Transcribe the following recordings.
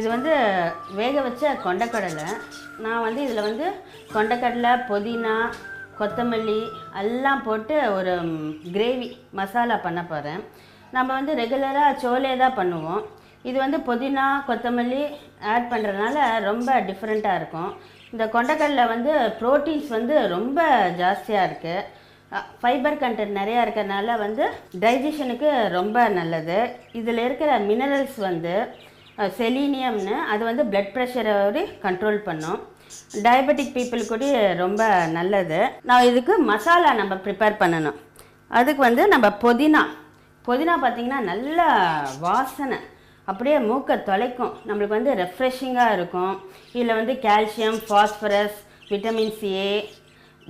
இது வந்து வேக வச்ச கொண்டக்கடலை. நான் வந்து இதில் வந்து கொண்டக்கடலை, புதினா, கொத்தமல்லி எல்லாம் போட்டு ஒரு கிரேவி மசாலா பண்ண போகிறேன். நம்ம வந்து ரெகுலராக சோலே தான் பண்ணுவோம். இது வந்து புதினா, கொத்தமல்லி ஆட் பண்ணுறதுனால ரொம்ப டிஃப்ரெண்ட்டாக இருக்கும். இந்த கொண்டக்கடலை வந்து ப்ரோட்டீன்ஸ் வந்து ரொம்ப ஜாஸ்தியாக இருக்குது. ஃபைபர் கண்டென்ட் நிறையா இருக்கிறதுனால வந்து டைஜஷனுக்கு ரொம்ப நல்லது. இதில் இருக்கிற மினரல்ஸ் வந்து செலீனியம்னு, அது வந்து பிளட் ப்ரெஷரை கண்ட்ரோல் பண்ணும். டயபெட்டிக் பீப்புள் கூட ரொம்ப நல்லது. நான் இதுக்கு மசாலா நம்ம ப்ரிப்பேர் பண்ணணும். அதுக்கு வந்து நம்ம புதினா பார்த்திங்கன்னா நல்ல வாசனை, அப்படியே மூக்கை தொலைக்கும். நம்மளுக்கு வந்து ரெஃப்ரெஷிங்காக இருக்கும். இதில் வந்து calcium, phosphorus, vitamin A,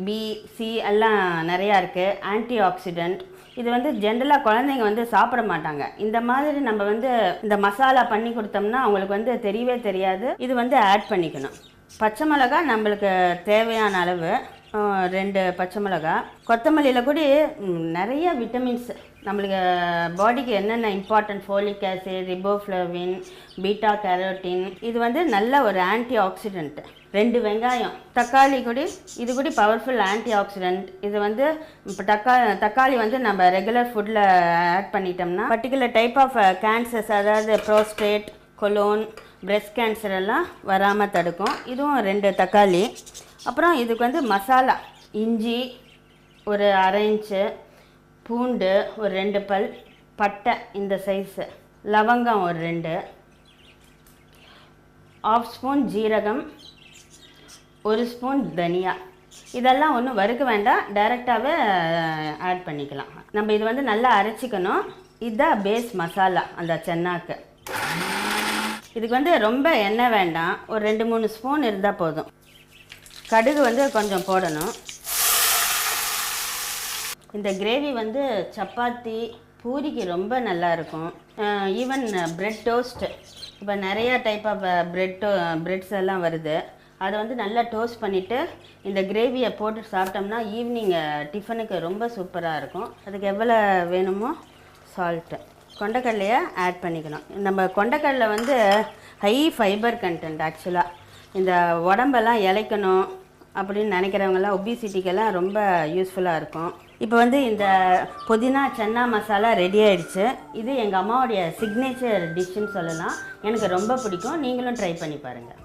B, C எல்லாம் நிறையா இருக்குது. Antioxidant. இது வந்து ஜென்ரலாக குழந்தைங்க வந்து சாப்பிட மாட்டாங்க. இந்த மாதிரி நம்ம வந்து இந்த மசாலா பண்ணி கொடுத்தோம்னா அவங்களுக்கு வந்து தெரியவே தெரியாது. இது வந்து ஆட் பண்ணிக்கணும். பச்சை மிளகா நம்மளுக்கு தேவையான அளவு 2 பச்சை மிளகா. கொத்தமல்லியில் கூட நிறைய விட்டமின்ஸ், நம்மளுக்கு பாடிக்கு என்னென்ன important, folic acid, riboflavin, beta carotene, இது வந்து நல்ல ஒரு ஆன்டி ஆக்சிடென்ட். 2 வெங்காயம், தக்காளி கூட, இது கூட பவர்ஃபுல் ஆன்டி ஆக்சிடென்ட். இது வந்து இப்போ தக்காளி வந்து நம்ம ரெகுலர் ஃபுட்டில் ஆட் பண்ணிட்டோம்னா பர்டிகுலர் டைப் ஆஃப் கேன்சர்ஸ், அதாவது ப்ரோஸ்டேட், கொலோன், பிரெஸ்ட் கேன்சர் எல்லாம் வராமல் தடுக்கும். இதுவும் 2 தக்காளி. அப்புறம் இதுக்கு வந்து மசாலா, இஞ்சி ஒரு 1/2 இன்ச்சு, பூண்டு ஒரு 2 பல், பட்டை இந்த சைஸு, லவங்கம் ஒரு 2, 1/2 ஸ்பூன் ஜீரகம், 1 ஸ்பூன் தனியா. இதெல்லாம் ஒன்றும் வறுக்க வேண்டாம், டைரெக்டாகவே ஆட் பண்ணிக்கலாம். நம்ம இது வந்து நல்லா அரைச்சிக்கணும். இதுதான் பேஸ் மசாலா அந்த சென்னாக்கு. இதுக்கு வந்து ரொம்ப எண்ணெய் வேண்டாம், ஒரு 2-3 ஸ்பூன் இருந்தால் போதும். கடுகு வந்து கொஞ்சம் போடணும். இந்த கிரேவி வந்து சப்பாத்தி, பூரிக்கு ரொம்ப நல்லாயிருக்கும். ஈவன் பிரெட் டோஸ்ட்டு, இப்போ நிறையா டைப் ஆஃப் பிரெட்ஸ் எல்லாம் வருது. அதை வந்து நல்லா டோஸ்ட் பண்ணிவிட்டு இந்த கிரேவியை போட்டு சாப்பிட்டோம்னா ஈவினிங் டிஃபனுக்கு ரொம்ப சூப்பராக இருக்கும். அதுக்கு எவ்வளோ வேணுமோ சால்ட்டு, கொண்டக்கடலையை ஆட் பண்ணிக்கணும். நம்ம கொண்டக்கடலை வந்து ஹை ஃபைபர் கண்டென்ட். ஆக்சுவலாக இந்த உடம்பெல்லாம் இளைக்கணும் அப்படின்னு நினைக்கிறவங்கெல்லாம், ஒபிசிட்டிக்கெல்லாம் ரொம்ப யூஸ்ஃபுல்லாக இருக்கும். இப்போ வந்து இந்த புதினா சன்னா மசாலா ரெடி ஆகிடுச்சு. இது எங்கள் அம்மாவுடைய சிக்னேச்சர் டிஷ்ஷுன்னு சொல்லலாம். எனக்கு ரொம்ப பிடிக்கும். நீங்களும் ட்ரை பண்ணி பாருங்கள்.